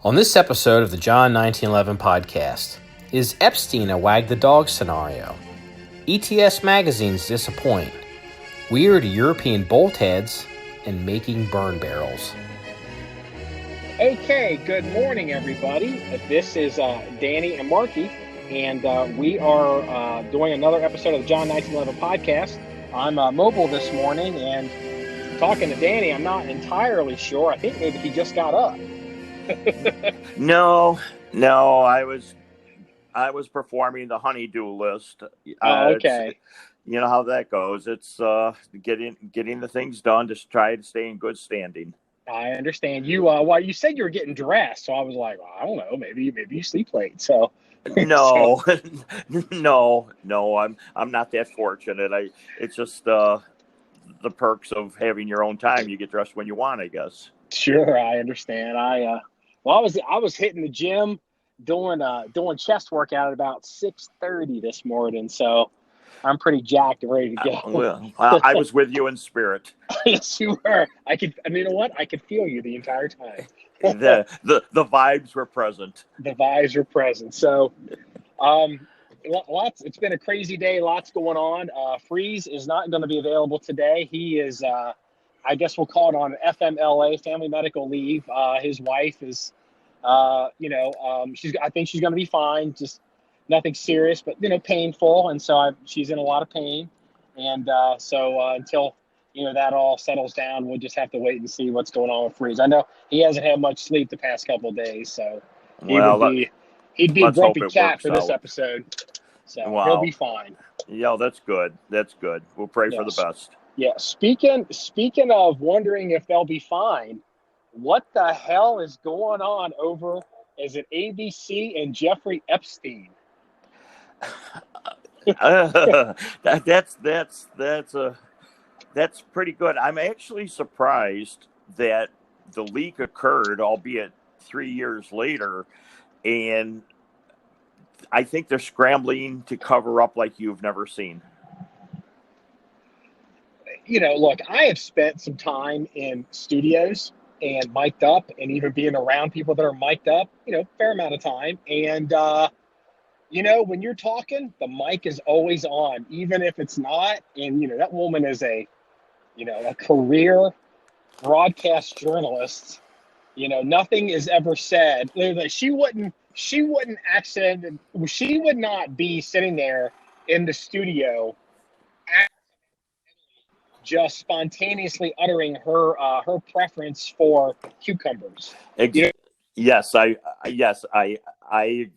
On this episode of the John 1911 podcast, is Epstein a wag the dog scenario? ETS magazines disappoint. Weird European bolt heads and making burn barrels. Okay, good morning, everybody. This is Danny and Marky, and we are doing another episode of the John 1911 podcast. I'm mobile this morning, and talking to Danny, I'm not entirely sure. I think maybe he just got up. No, I was performing the honeydew list. Okay. You know how that goes. It's getting the things done to try to stay in good standing. I understand. You you said you were getting dressed, so I was like, well, I don't know, maybe you sleep late. So no, I'm not that fortunate. It's just the perks of having your own time. You get dressed when you want, I guess. Sure, I understand. I was hitting the gym doing chest workout at about 6:30 this morning, so I'm pretty jacked and ready to go. I was with you in spirit. Yes, you were. You know what? I could feel you the entire time. the vibes were present. The vibes were present. So, it's been a crazy day. Lots going on. Freeze is not going to be available today. He is, I guess we'll call it on FMLA, family medical leave. His wife is, I think she's going to be fine. Just nothing serious, but painful, and so she's in a lot of pain. And until that all settles down, we'll just have to wait and see what's going on with Freeze. I know he hasn't had much sleep the past couple of days, so he'd be a grumpy cat for this episode. So he'll be fine. Yeah, that's good. We'll pray for the best. Yeah. Speaking of wondering if they'll be fine, what the hell is going on over at ABC and Jeffrey Epstein? That's pretty good. I'm actually surprised that the leak occurred, albeit 3 years later, and I think they're scrambling to cover up like you've never seen. Look, I have spent some time in studios and mic'd up, and even being around people that are mic'd up, fair amount of time. And when you're talking, the mic is always on, even if it's not. And, that woman is a career broadcast journalist. Nothing is ever said. She would not be sitting there in the studio just spontaneously uttering her preference for cucumbers. Yes, I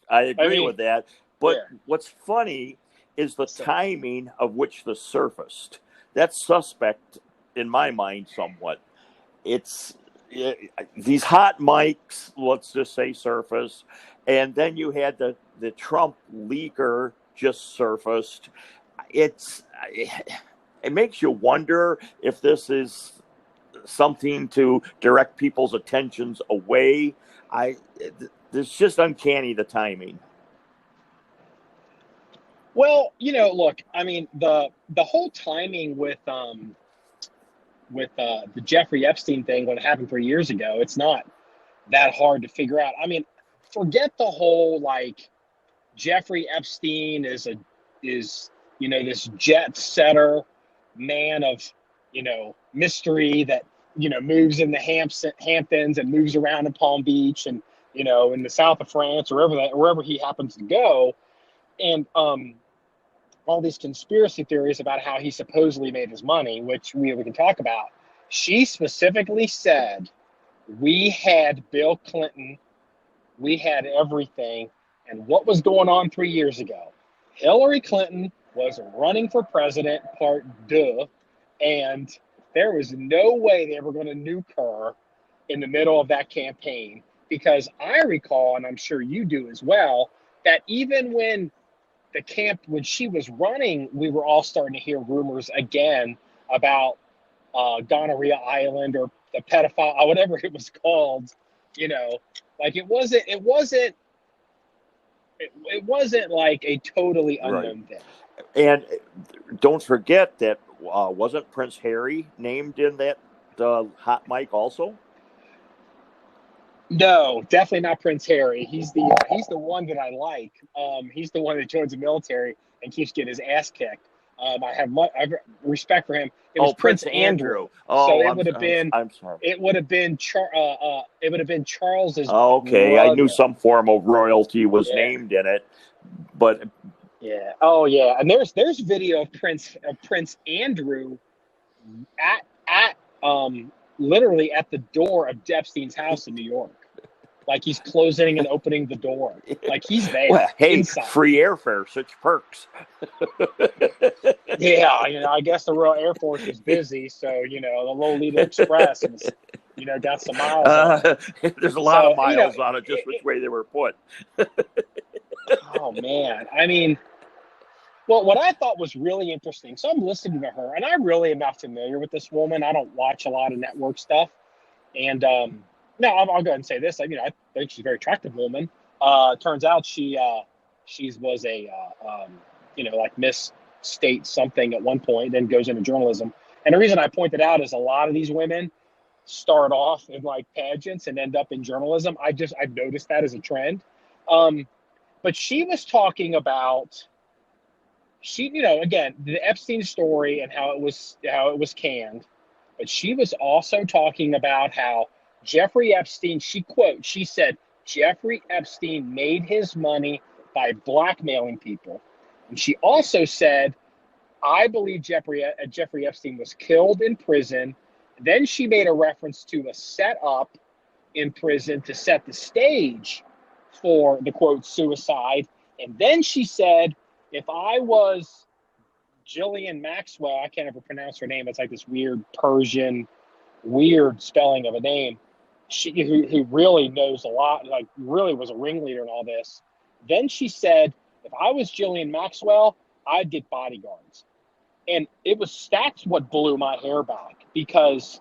agree with that. But what's funny is the timing of which this surfaced. That's suspect in my mind somewhat. It's these hot mics, let's just say, surface, and then you had the Trump leaker just surfaced. It makes you wonder if this is something to direct people's attentions away. It's just uncanny, the timing. Well, look, I mean, the whole timing with the Jeffrey Epstein thing, when it happened 3 years ago, it's not that hard to figure out. I mean, forget the whole Jeffrey Epstein is this jet setter man of mystery that moves in the Hamptons and moves around in Palm Beach and in the south of France or wherever he happens to go, and all these conspiracy theories about how he supposedly made his money, which we can talk about. She specifically said, we had Bill Clinton, we had everything, and what was going on 3 years ago? Hillary Clinton was running for president, part deux, and there was no way they were going to nuke her in the middle of that campaign, because I recall, and I'm sure you do as well, that even when she was running, we were all starting to hear rumors again about Gonorrhea Island or the pedophile, or whatever it was called. It wasn't like a totally unknown thing. And don't forget that wasn't Prince Harry named in that hot mic also? No, definitely not Prince Harry. He's the one that I like. He's the one that joins the military and keeps getting his ass kicked. I have respect for him. It was Prince Prince Andrew. Andrew. So Oh, I'm sorry. it would have been Charles's Okay, I knew brother. some form of royalty was Yeah. named in it, but Yeah. Oh yeah. And there's video of Prince Andrew at literally at the door of Epstein's house in New York. Like he's closing and opening the door. Like he's there. well, hey, inside. free airfare, such perks. Yeah, I guess the Royal Air Force was busy, so the Lolita Express was, got some miles on it. There's a lot of miles on it, just which way they were put. Oh man, I mean, well, what I thought was really interesting. So I'm listening to her, and I really am not familiar with this woman. I don't watch a lot of network stuff, and no, I'll go ahead and say this. I think she's a very attractive woman. Turns out she was a like Miss State something at one point, then goes into journalism. And the reason I pointed out is a lot of these women start off in like pageants and end up in journalism. I've noticed that as a trend. But she was talking about again the Epstein story and how it was canned. But she was also talking about how Jeffrey Epstein, she said, Jeffrey Epstein made his money by blackmailing people. And she also said, I believe Jeffrey Epstein was killed in prison. Then she made a reference to a setup in prison to set the stage for the quote suicide. And then she said, if I was Ghislaine Maxwell, I can't ever pronounce her name. It's like this weird Persian, weird spelling of a name. Who really knows a lot, like really was a ringleader in all this. Then she said, if I was Ghislaine Maxwell, I'd get bodyguards. And that's what blew my hair back, because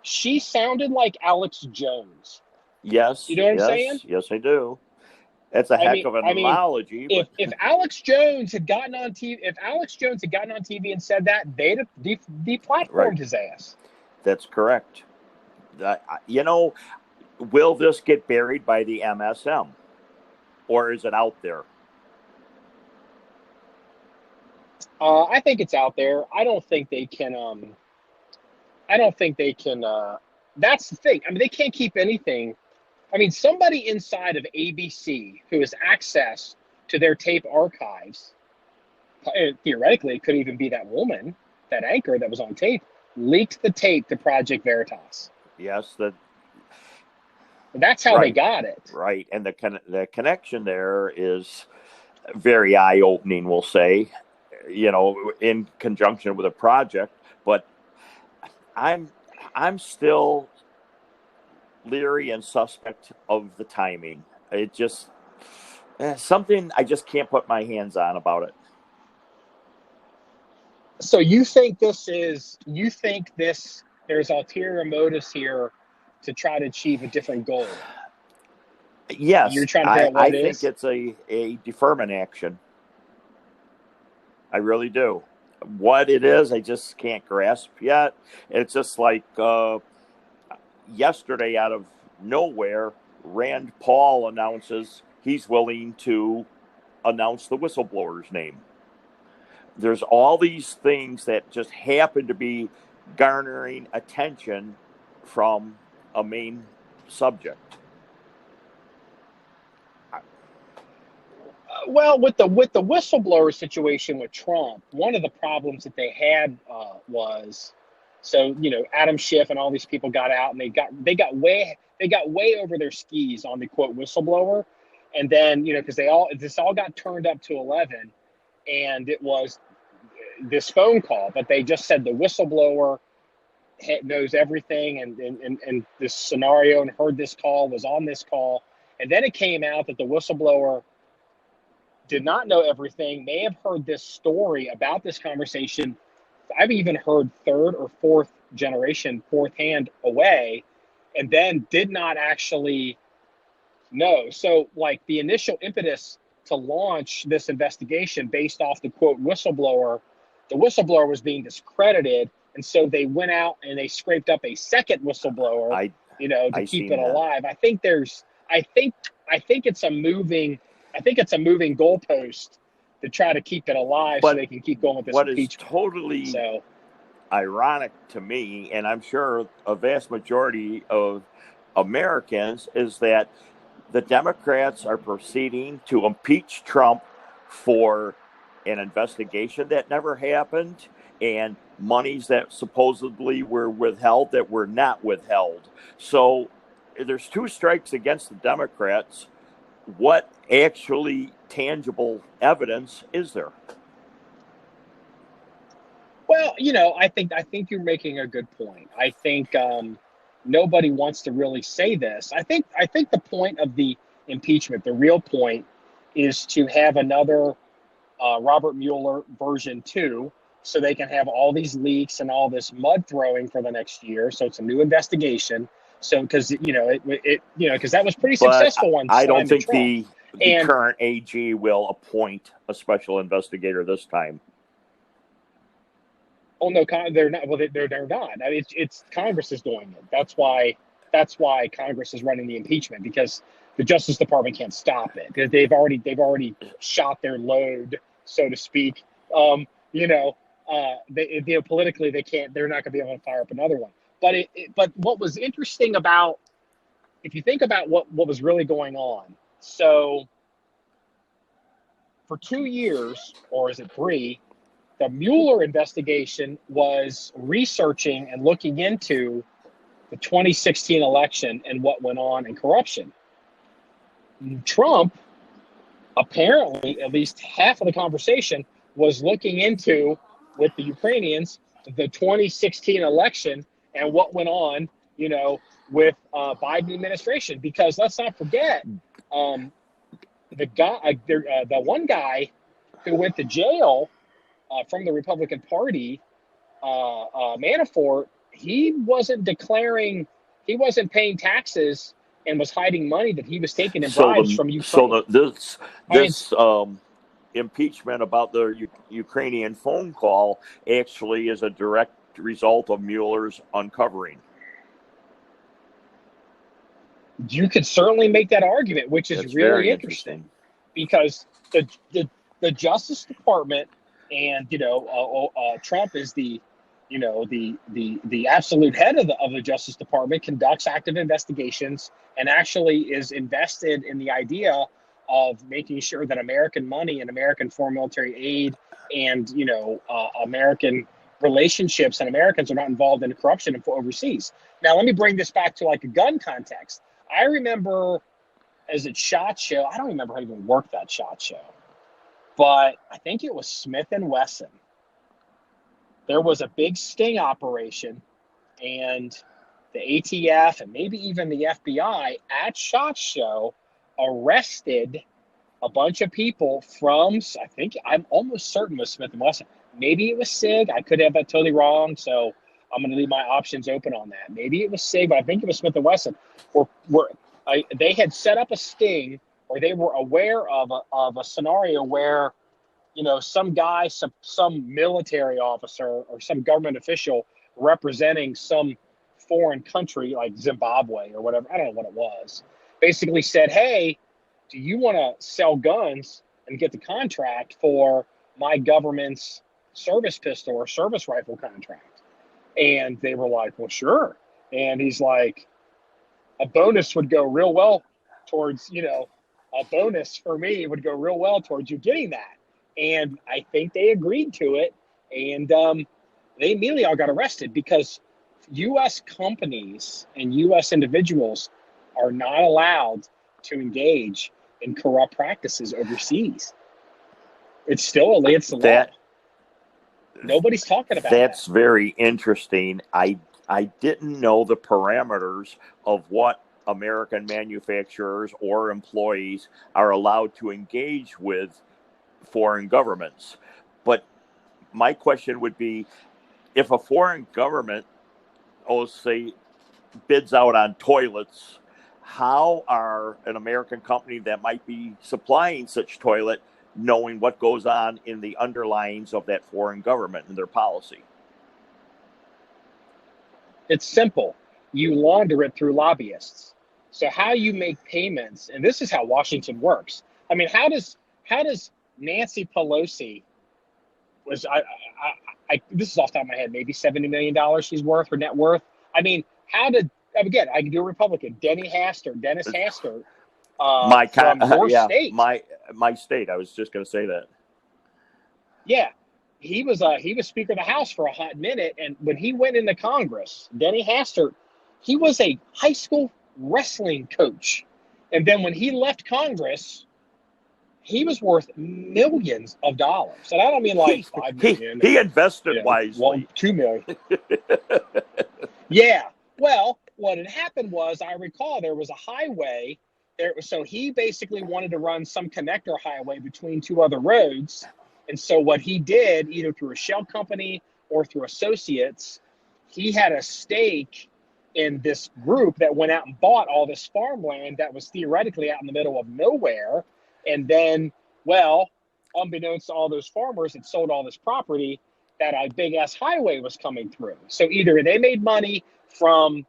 she sounded like Alex Jones. Yes. You know what I'm saying? Yes, I do. That's a heck of an analogy. If Alex Jones had gotten on TV, and said that, they'd have deplatformed his ass. That's correct. Will this get buried by the MSM, or is it out there? I think it's out there. I don't think they can. That's the thing. I mean, they can't keep anything. I mean, somebody inside of ABC who has access to their tape archives, theoretically, it could even be that woman, that anchor that was on tape, leaked the tape to Project Veritas. Yes, that's how they got it. Right, and the connection there is very eye-opening, we'll say, in conjunction with a project. But I'm still leery and suspect of the timing. It just something I just can't put my hands on about it. So you think there's ulterior motives here to try to achieve a different goal? Yes, you're trying to figure out what it is? think it's a deferment action. I really do. What it is, I just can't grasp yet. It's just like yesterday, out of nowhere, Rand Paul announces he's willing to announce the whistleblower's name. There's all these things that just happen to be garnering attention from a main subject. Well, with the whistleblower situation with Trump, one of the problems that they had was, so Adam Schiff and all these people got out and they got way over their skis on the quote whistleblower, and then because this all got turned up to 11, and it was this phone call, but they just said the whistleblower knows everything and this scenario and heard this call, was on this call, and then it came out that the whistleblower did not know everything, may have heard this story about this conversation. I've even heard third or fourth hand away, and then did not actually know. So like the initial impetus to launch this investigation based off the quote whistleblower, the whistleblower was being discredited. And so they went out and they scraped up a second whistleblower to I keep seen it that. alive. I think it's a moving goalpost to try to keep it alive so But they can keep going with this what is impeachment. totally So ironic to me, and I'm sure a vast majority of Americans, is that the Democrats are proceeding to impeach Trump for an investigation that never happened and monies that supposedly were withheld that were not withheld. So there's two strikes against the Democrats. What actually tangible evidence is there? well, I think you're making a good point. I think nobody wants to really say this. I think the point of the impeachment, the real point, is to have another Robert Mueller version 2, so they can have all these leaks and all this mud throwing for the next year. So it's a new investigation. So because because that was pretty But successful on I don't slamming think Trump. the And current AG will appoint a special investigator this time. oh no, they're not. Well, they're not. I mean, it's Congress is doing it. That's why Congress is running the impeachment, because the Justice Department can't stop it, because they've already shot their load, so to speak. Politically they can't. They're not going to be able to fire up another one. But what was interesting about, if you think about what was really going on, so for 2 years, or is it three, the Mueller investigation was researching and looking into the 2016 election and what went on in corruption. Trump, apparently, at least half of the conversation was looking into, with the Ukrainians, the 2016 election and what went on, with Biden administration. Because let's not forget, the one guy who went to jail from the Republican Party, Manafort, he wasn't paying taxes and was hiding money that he was taking in bribes from Ukraine. This impeachment about the Ukrainian phone call actually is a direct result of Mueller's uncovering. You could certainly make that argument, which is That's really very interesting, because the Justice Department, and Trump is the absolute head of the Justice Department, conducts active investigations and actually is invested in the idea of making sure that American money and American foreign military aid and American relationships and Americans are not involved in corruption overseas. Now, let me bring this back to like a gun context. I remember as a SHOT Show, I don't remember how to even work that SHOT Show, but I think it was Smith & Wesson. There was a big sting operation, and the ATF and maybe even the FBI at SHOT Show arrested a bunch of people from, I think, I'm almost certain it was Smith & Wesson. Maybe it was SIG. I could have that totally wrong, so I'm going to leave my options open on that. Maybe it was SIG, but I think it was Smith & Wesson. They had set up a sting, or they were aware of a scenario where, some guy, some military officer or some government official representing some foreign country like Zimbabwe or whatever, I don't know what it was, basically said, hey, do you want to sell guns and get the contract for my government's service pistol or service rifle contract? And they were like, well, sure. And he's like, a bonus would go real well towards, a bonus for me would go real well towards you getting that. And I think they agreed to it. And they immediately all got arrested, because U.S. companies and U.S. individuals are not allowed to engage in corrupt practices overseas. It's still against the law. Nobody's talking about that. That's very interesting. I didn't know the parameters of what American manufacturers or employees are allowed to engage with foreign governments. But my question would be, if a foreign government, say, bids out on toilets, how are an American company that might be supplying such toilet knowing what goes on in the underlyings of that foreign government and their policy? It's simple. you launder it through lobbyists. So how you make payments, and this is how Washington works. I mean, how does Nancy Pelosi was I this is off the top of my head, maybe $70 million she's worth, her net worth. I mean, how did again? I can do a Republican, Dennis Hastert, from your state. My state. I was just going to say that. Yeah, he was Speaker of the House for a hot minute, and when he went into Congress, Denny Hastert, he was a high school wrestling coach, and then when he left Congress, he was worth millions of dollars. And I don't mean like $5 million. He invested wisely. Well, $2 million. Yeah. Well, what had happened was, I recall there was a highway there. So he basically wanted to run some connector highway between two other roads. And so what he did, either through a shell company or through associates, he had a stake in this group that went out and bought all this farmland that was theoretically out in the middle of nowhere. And then, well, unbeknownst to all those farmers, it sold all this property that a big-ass highway was coming through. So either they made money from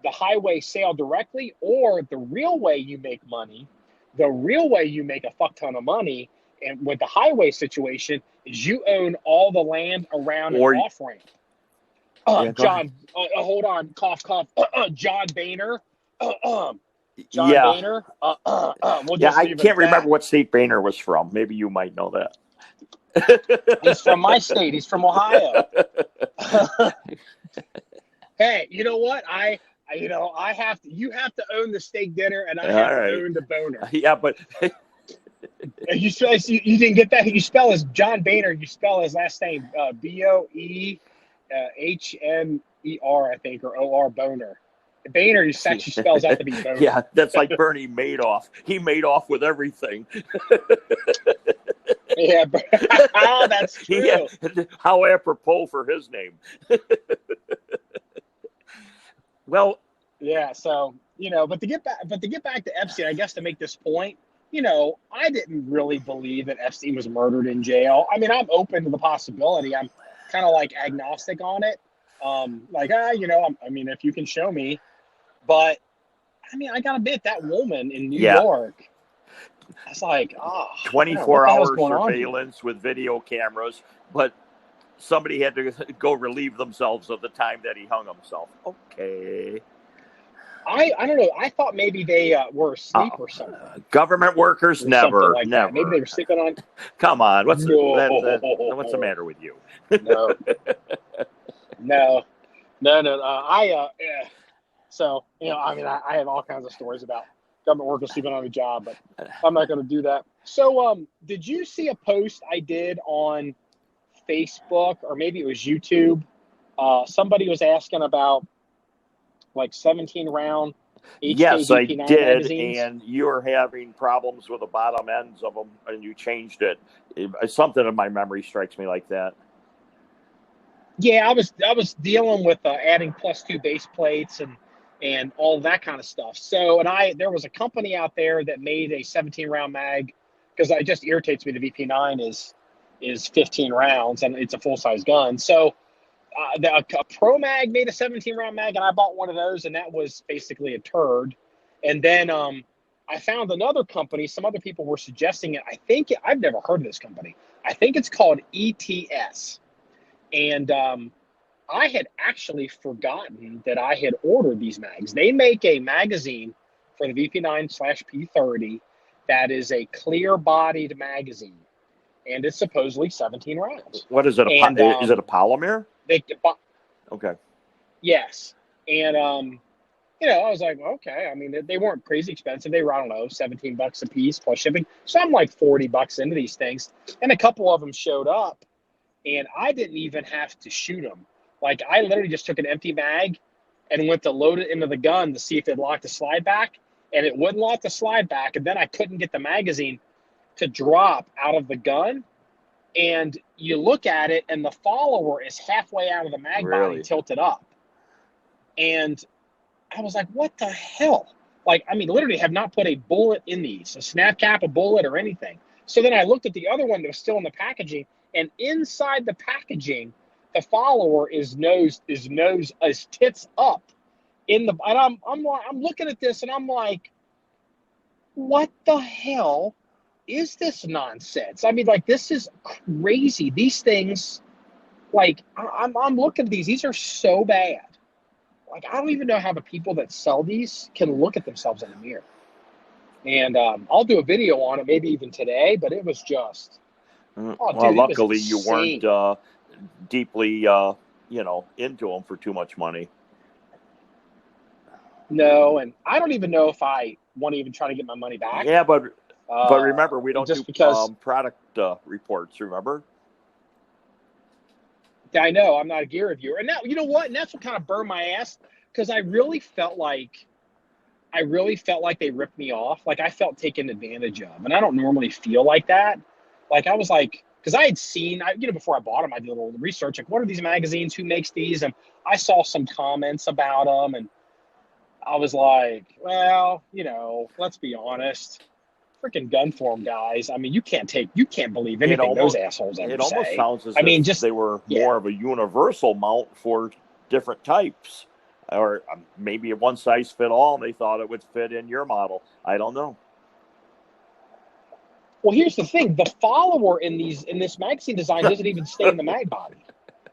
the highway sale directly, or the real way you make money, the real way you make a fuck ton of money, and with the highway situation, is you own all the land around an off-ramp. John, hold on, cough, cough. John Boehner. John Boehner. I can't remember what state Boehner was from. Maybe you might know that. He's from my state. He's from Ohio. Hey, you know what? You have to own the steak dinner, and I have to own the boner. Yeah, but you didn't get that. You spell his John Boehner. You spell his last name Boehner, I think, or OR Boner. Boehner actually spells out to be Boner. Yeah, that's like Bernie Madoff. He made off with everything. Yeah, that's true. Yeah, how apropos for his name. Well, yeah. So but to get back to Epstein, I guess to make this point, I didn't really believe that Epstein was murdered in jail. I mean, I'm open to the possibility. I'm kind of like agnostic on it. If you can show me. But, I mean, I got to admit, that woman in New York, it's like, 24-hour surveillance with video cameras, but somebody had to go relieve themselves of the time that he hung himself. Okay. I don't know. I thought maybe they were asleep or something. Government workers, never. That. Maybe they were sleeping on. Come on. What's the matter with you? No. So, I have all kinds of stories about government workers sleeping on the job, but I'm not going to do that. So, did you see a post I did on Facebook, or maybe it was YouTube? Somebody was asking about like 17-round HK Yes, I EP9 did, magazines. And you were having problems with the bottom ends of them, and you changed it. Something in my memory strikes me like that. Yeah, I was dealing with adding +2 base plates and all that kind of stuff. So, there was a company out there that made a 17-round mag, because it just irritates me. The VP9 is 15 rounds, and it's a full-size gun. So, a Pro Mag made a 17-round mag, and I bought one of those, and that was basically a turd. And then I found another company. Some other people were suggesting it. I've never heard of this company. I think it's called ETS. And I had actually forgotten that I had ordered these mags. They make a magazine for the VP9/P30 that is a clear-bodied magazine, and it's supposedly 17 rounds. What is it? Is it a polymer? Okay. Yes. And, I was like, okay. I mean, they weren't crazy expensive. They were, I don't know, $17 a piece plus shipping. So I'm like $40 into these things. And a couple of them showed up, and I didn't even have to shoot them. Like, I literally just took an empty mag and went to load it into the gun to see if it locked the slide back, and it wouldn't lock the slide back. And then I couldn't get the magazine to drop out of the gun. And you look at it, and the follower is halfway out of the mag body tilted up. And I was like, what the hell? Like, I mean, literally have not put a bullet in these, a snap cap, a bullet, or anything. So then I looked at the other one that was still in the packaging, and inside the packaging, the follower is tits up I'm looking at this and I'm like, what the hell is this nonsense? I mean, like, this is crazy. These things, like, I'm looking at these. These are so bad. Like, I don't even know how the people that sell these can look at themselves in the mirror. And I'll do a video on it, maybe even today. But it was just, well, dude, luckily you weren't deeply, into them for too much money. No, and I don't even know if I want to even try to get my money back. Yeah, but remember, we don't do product reports, remember? I know, I'm not a gear reviewer. And now, you know what? And that's what kind of burned my ass, because I really felt like they ripped me off. Like, I felt taken advantage of. And I don't normally feel like that. Like, I was like, because I had seen, before I bought them, I did a little research. Like, what are these magazines? Who makes these? And I saw some comments about them. And I was like, well, let's be honest. Freaking gun form guys. I mean, you can't believe anything those assholes ever say. It almost sounds as if they were more of a universal mount for different types. Or maybe a one size fit all, and they thought it would fit in your model. I don't know. Well, here's the thing: the follower in this magazine design doesn't even stay in the mag body.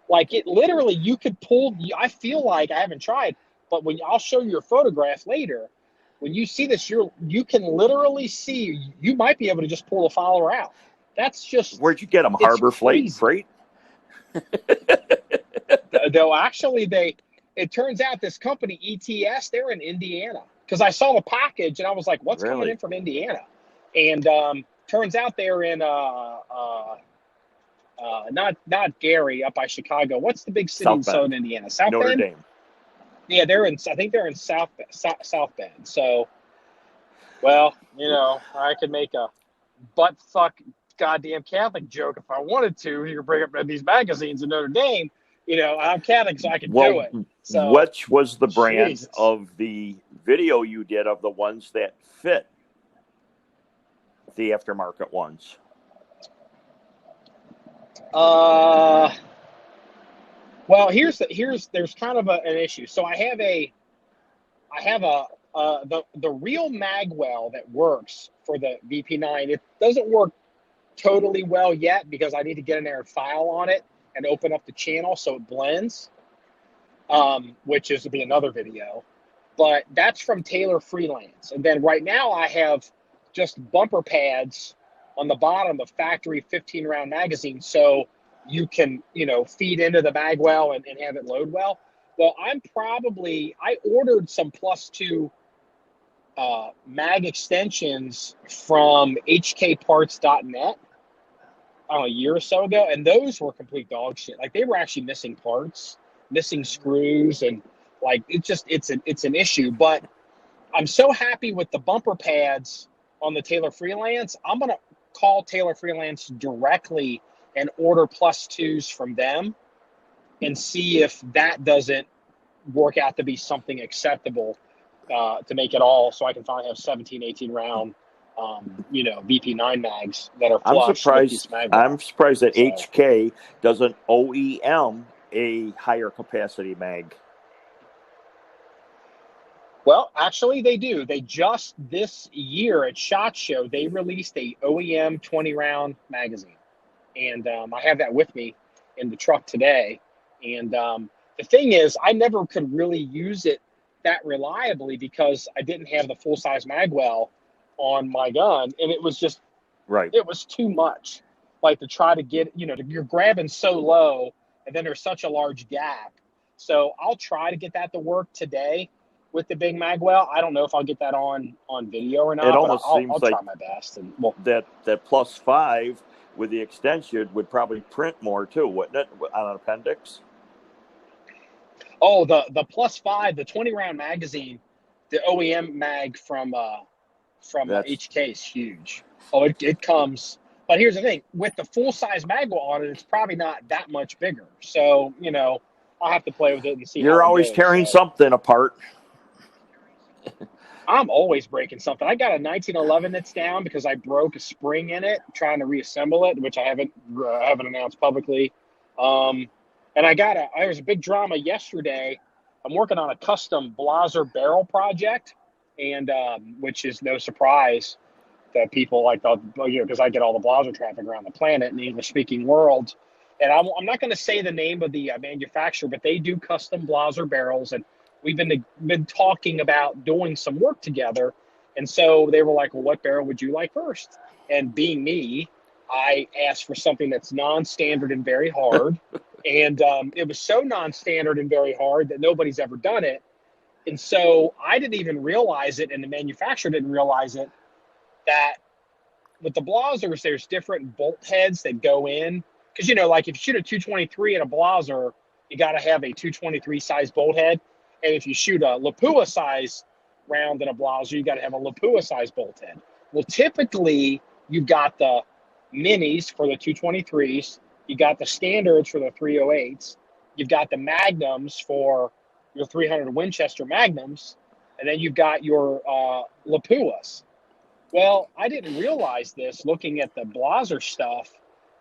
Like, it literally, you could pull. I feel like, I haven't tried, but I'll show you a photograph later. When you see this, you can literally see. You might be able to just pull the follower out. That's just. Where'd you get them? Harbor Freight. Though actually, it turns out this company ETS, they're in Indiana, because I saw the package and I was like, "What's coming in from Indiana?" And turns out they're in not Gary, up by Chicago. What's the big city in southern Indiana? South Notre Bend? Dame. Yeah, I think they're in South Bend. So, well, I could make a butt fuck goddamn Catholic joke if I wanted to. You could bring up these magazines in Notre Dame. I'm Catholic, so I can do it. So, which was the brand of the video you did of the ones that fit the aftermarket ones? Well, there's kind of an issue. So I have the real magwell that works for the VP9. It doesn't work totally well yet, because I need to get in there and file on it and open up the channel so it blends, which will be another video. But that's from Taylor Freelance. And then right now I have just bumper pads on the bottom of factory 15-round magazine, so you can, feed into the magwell and have it load well. Well, I ordered some +2 mag extensions from hkparts.net a year or so ago, and those were complete dog shit. Like, they were actually missing parts, missing screws, and like, it's an issue. But I'm so happy with the bumper pads on the Taylor Freelance. I'm gonna call Taylor Freelance directly and order +2s from them and see if that doesn't work out to be something acceptable, to make it all, so I can finally have 17, 18 round, VP9 mags that are flush. I'm surprised that HK doesn't OEM a higher capacity mag. Well, actually, they do. They just this year at SHOT Show, they released a OEM 20-round magazine. And I have that with me in the truck today. And the thing is, I never could really use it that reliably because I didn't have the full-size magwell on my gun. And it was just, it was too much. Like, to try to get, you're grabbing so low, and then there's such a large gap. So I'll try to get that to work today with the big magwell. I don't know if I'll get that on video or not. It almost seems I'll like try my best. And that +5 with the extension would probably print more too, wouldn't it, on an appendix? Oh, the +5, the 20-round magazine, the OEM mag from HK is huge. Oh, it comes. But here's the thing: with the full-size magwell on it, it's probably not that much bigger. So, I'll have to play with it and see. You're always tearing something apart. I'm always breaking something. I got a 1911 that's down because I broke a spring in it trying to reassemble it, which I haven't announced publicly. And there was a big drama yesterday I'm working on a custom blazer barrel project, and which is no surprise that people like the, because I get all the blazer traffic around the planet in the English-speaking world. And I'm not going to say the name of the manufacturer, but they do custom blazer barrels, and we've been talking about doing some work together. And so they were like, well, what barrel would you like first? And being me, I asked for something that's non-standard and very hard. And it was so non-standard and very hard that nobody's ever done it. And so I didn't even realize it, and the manufacturer didn't realize it, that with the blazers, there's different bolt heads that go in. Because, like if you shoot a 223 in a blazer, you got to have a 223 size bolt head. And if you shoot a Lapua size round in a blazer, you got to have a Lapua size bolt head. Well, typically, you've got the minis for the 223s. You got the standards for the 308s. You've got the magnums for your 300 Winchester magnums. And then you've got your Lapuas. Well, I didn't realize this looking at the blazer stuff.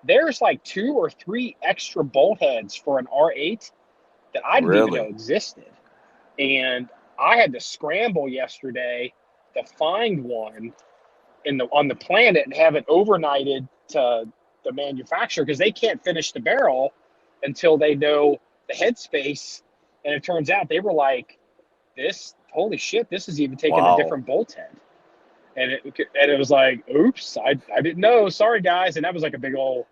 There's like 2 or 3 extra bolt heads for an R8 that I didn't even know existed. And I had to scramble yesterday to find one on the planet and have it overnighted to the manufacturer, because they can't finish the barrel until they know the headspace. And it turns out they were like, holy shit, this is even taking a different bolt head. And it was like, oops, I didn't know. Sorry, guys. And that was like a big old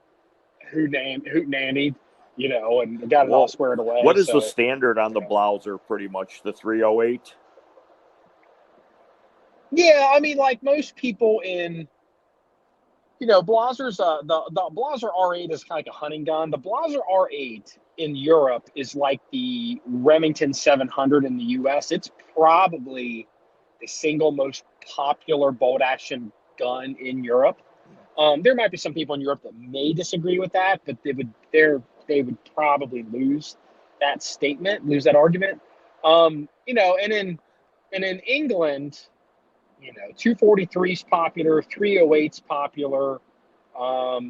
hoot nanny, and got it all squared away. What is the standard on the blazer? Pretty much the 308? Yeah, I mean, like most people in, blazers, the blazer R8 is kind of like a hunting gun. The blazer R8 in Europe is like the Remington 700 in the U.S. It's probably the single most popular bolt action gun in Europe. There might be some people in Europe that may disagree with that, but they would probably lose that argument. And in England, 243's popular, 308's popular. I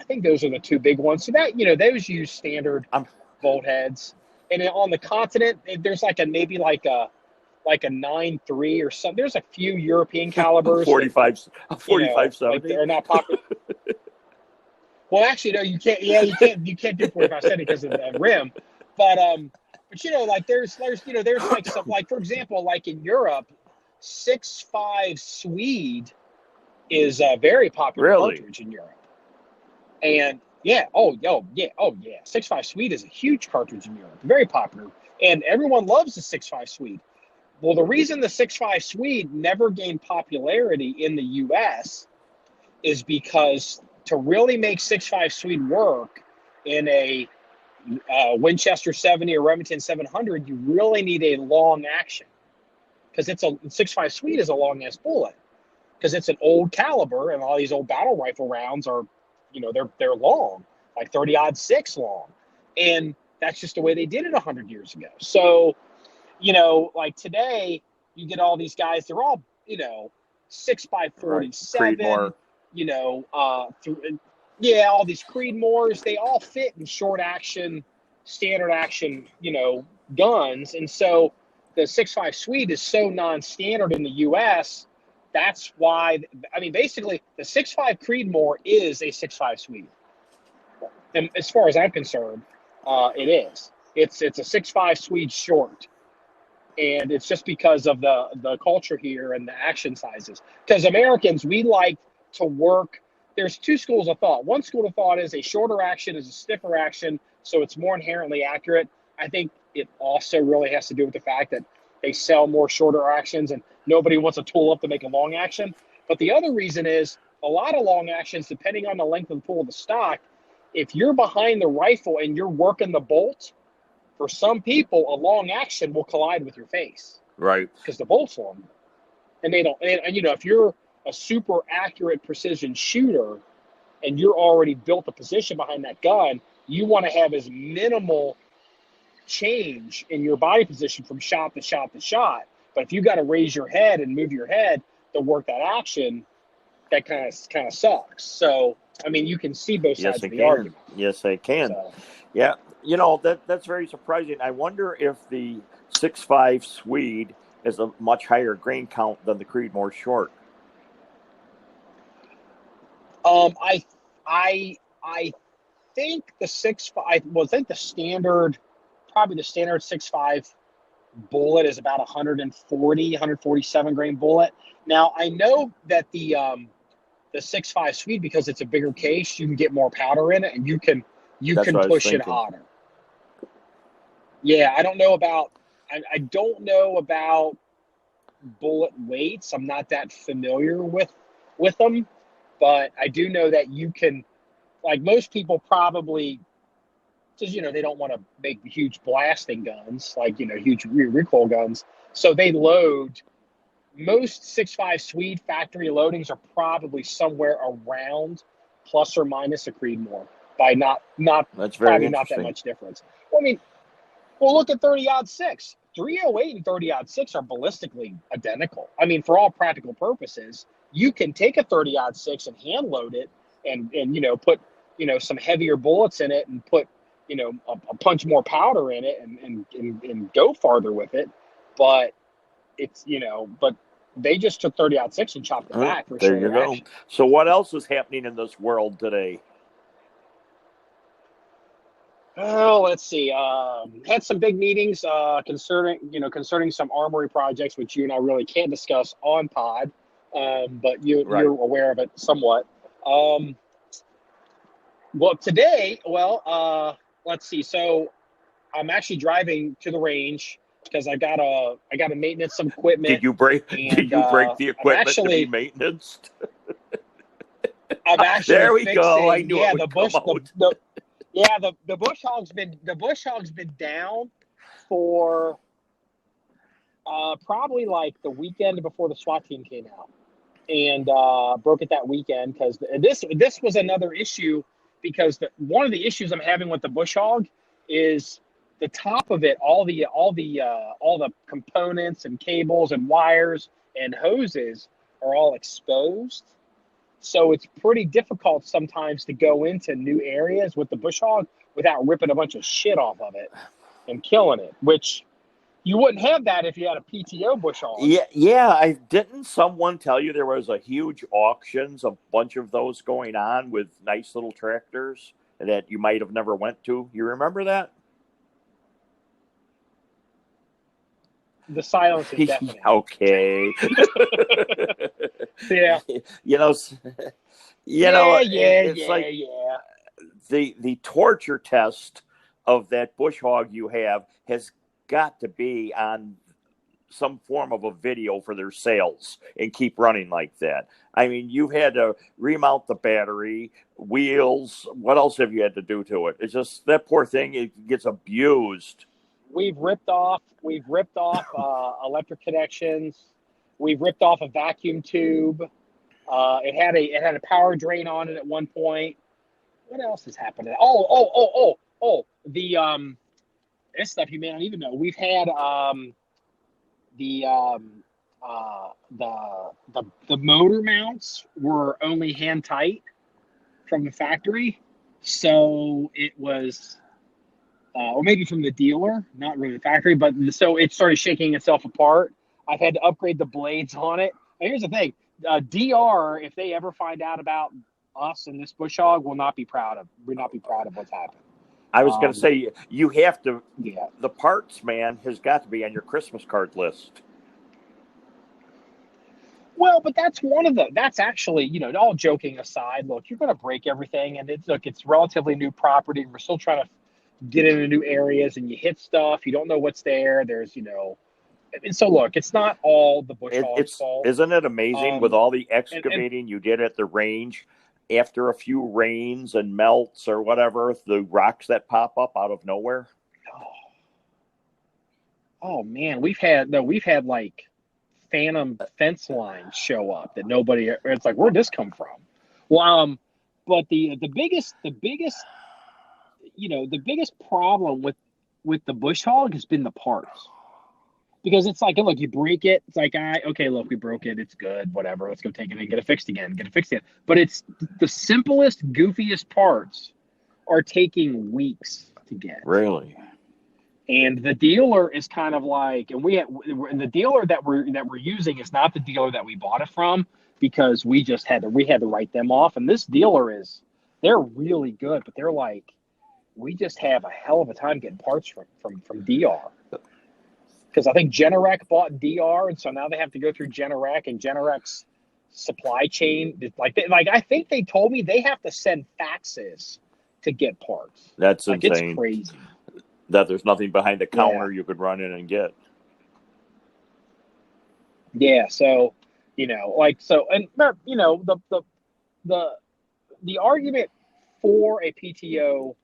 think those are the 2 big ones. So that, those use standard bolt heads. And on the continent, there's maybe a 9.3 or something. There's a few European calibers. 45-70. They're not popular. Well, actually, no, you can't. Yeah, you can't do 45-70 because of the rim. But there's some, for example, like in Europe, 6.5 Swede is a very popular cartridge in Europe. And yeah, 6.5 Swede is a huge cartridge in Europe, very popular, and everyone loves the 6.5 Swede. Well, the reason the 6.5 Swede never gained popularity in the U.S. is because to really make 6.5 Swede work in a Winchester 70 or Remington 700, you really need a long action, because 6.5 Swede is a long ass bullet, because it's an old caliber, and all these old battle rifle rounds are, they're long, like 30-06 long, and that's just the way they did it 100 years ago. So, like today, you get all these guys, they're all, 6x47, all these Creedmoors, they all fit in short action, standard action, guns. And so the 6.5 Swede is so non-standard in the U.S. That's why, basically the 6.5 Creedmoor is a 6.5 Swede. And as far as I'm concerned, it is. It's a 6.5 Swede short. And it's just because of the culture here and the action sizes. Because Americans, we like to work. There's 2 schools of thought. One school of thought is a shorter action is a stiffer action, so it's more inherently accurate. I think it also really has to do with the fact that they sell more shorter actions and nobody wants to tool up to make a long action. But the other reason is a lot of long actions, depending on the length and pull of the stock, if you're behind the rifle and you're working the bolt, for some people, a long action will collide with your face. Right. Because the bolt's long. And they don't, and if you're a super accurate precision shooter and you're already built a position behind that gun, you want to have as minimal change in your body position from shot to shot to shot. But if you got to raise your head and move your head to work that action, that kind of sucks. So, you can see both sides of the argument. Yes, I can. So. Yeah. that's very surprising. I wonder if the 6.5 Swede is a much higher grain count than the Creedmoor Short. I think the 6.5. Well, I think the standard 6.5 bullet is about 147 grain bullet. Now I know that the 6.5 Swede, because it's a bigger case, you can get more powder in it, and you can push it hotter. Yeah, I don't know about bullet weights. I'm not that familiar with them, but I do know that you can, like most people probably, because they don't want to make huge blasting guns, like huge recoil guns, so they load. Most 6.5 Swede factory loadings are probably somewhere around plus or minus a Creedmoor by not That's very probably not that much difference. Well, I mean, look at 30-06. 308 and 30-06 are ballistically identical. I mean, for all practical purposes, you can take a 30-06 and hand load it and put some heavier bullets in it and put a punch more powder in it and go farther with it, but it's but they just took 30-06 and chopped it back for there you go. Action. So what else is happening in this world today? Oh, let's see. Had some big meetings concerning some armory projects, which you and I really can't discuss on pod, but you're aware of it somewhat. Well, today, let's see. So I'm actually driving to the range because I got to maintenance some equipment. Did you break the equipment to be maintenance? I'm actually there we fixing, go. I knew it would the bush. The bush hog's been down for probably like the weekend before the SWAT team came out, and broke it that weekend because this was another issue, because one of the issues I'm having with the bush hog is the top of it, all the components and cables and wires and hoses are all exposed. So it's pretty difficult sometimes to go into new areas with the bush hog without ripping a bunch of shit off of it and killing it, which you wouldn't have that if you had a PTO bush hog. Yeah. Didn't someone tell you there was a huge auctions, a bunch of those going on with nice little tractors that you might have never went to? You remember that? The silence is deafening. Okay. Yeah. The torture test of that bush hog you have has got to be on some form of a video for their sales and keep running like that. I mean, you've had to remount the battery, wheels. What else have you had to do to it? It's just that poor thing, it gets abused. We've ripped off electric connections. We've ripped off a vacuum tube. It had a power drain on it at one point. What else has happened? This stuff you may not even know. We've had the motor mounts were only hand tight from the factory, so it was. Or maybe from the dealer, not really the factory, but so it started shaking itself apart. I've had to upgrade the blades on it. And here's the thing, DR, if they ever find out about us and this bush hog, will not be proud of what's happened. I was going to say, you have to, the parts man has got to be on your Christmas card list. Well, but that's actually, all joking aside, look, you're going to break everything, and it's relatively new property, and we're still trying to get into new areas, and you hit stuff, you don't know what's there. There's, and so look, it's not all the bush hog's fault. Isn't it amazing with all the excavating you did at the range, after a few rains and melts or whatever, the rocks that pop up out of nowhere? Oh man, we've had like phantom fence lines show up that nobody. It's like, where'd this come from? Well, but the biggest problem with the bush hog has been the parts, because it's like, look, you break it, it's like, look, we broke it, it's good, whatever, let's go take it and get it fixed again. But it's the simplest, goofiest parts are taking weeks to get. Really? And the dealer is kind of like, and the dealer that we're using is not the dealer that we bought it from, because we had to write them off. And this dealer they're really good, but they're like, we just have a hell of a time getting parts from DR. Because I think Generac bought DR, and so now they have to go through Generac, and Generac's supply chain, I think they told me they have to send faxes to get parts. That's insane. It's crazy. That there's nothing behind the counter you could run in and get. Yeah, so and the argument for a PTO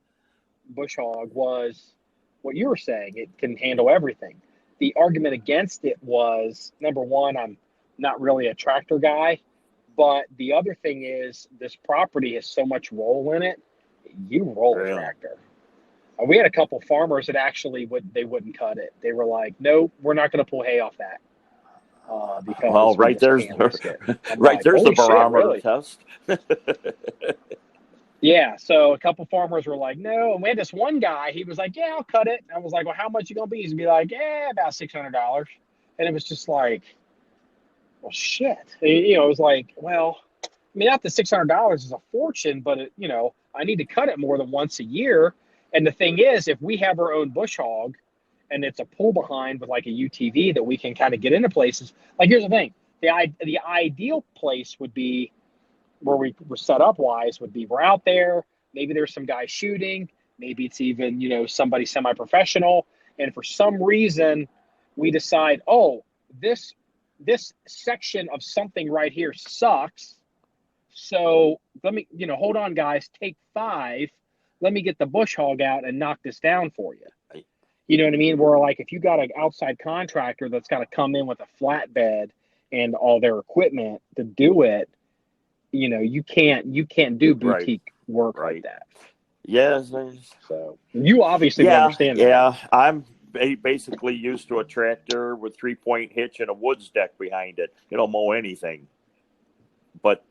bush hog was what you were saying. It can handle everything. The argument against it was, number one, I'm not really a tractor guy, but the other thing is this property has so much roll in it. You roll a tractor. We had a couple farmers that actually wouldn't cut it. They were like, "No, we're not going to pull hay off that." Because there's the barometer test. Yeah, so a couple farmers were like, "No," and we had this one guy. He was like, "Yeah, I'll cut it." And I was like, "Well, how much you gonna be?" He's gonna be like, "Yeah, about $600." And it was just like, well, shit. It was like, well, I mean, not the $600 is a fortune, but I need to cut it more than once a year. And the thing is, if we have our own bush hog and it's a pull behind with like a UTV that we can kind of get into places, like here's the thing, the ideal place would be where we were set up wise would be we're out there, maybe there's some guy shooting, maybe it's even, somebody semi-professional. And for some reason we decide, oh, this section of something right here sucks. So let me, hold on guys, take 5. Let me get the bush hog out and knock this down for you. You know what I mean? Where like if you got an outside contractor that's got to come in with a flatbed and all their equipment to do it, you can't do boutique work like that. Yes. So you obviously understand that. Yeah, I'm basically used to a tractor with 3-point hitch and a woods deck behind it. It'll mow anything. But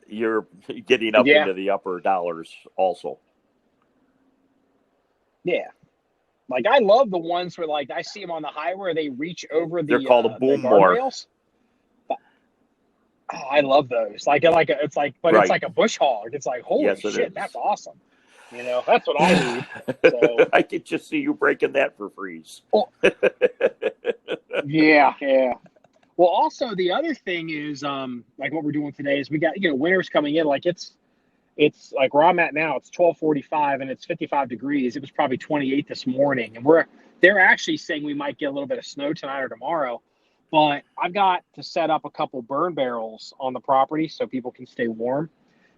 you're getting up into the upper dollars also. Yeah. Like I love the ones where like I see them on the highway where they reach over the they're called a boom mower. Oh, I love those. It's like a bush hog. It's like, holy shit, that's awesome. That's what I need. So I could just see you breaking that for freeze. Well, yeah. Well, also the other thing is like what we're doing today is we got winter's coming in. Like it's like where I'm at now, it's 12:45 and it's 55 degrees. It was probably 28 this morning. And they're actually saying we might get a little bit of snow tonight or tomorrow. But I've got to set up a couple burn barrels on the property so people can stay warm.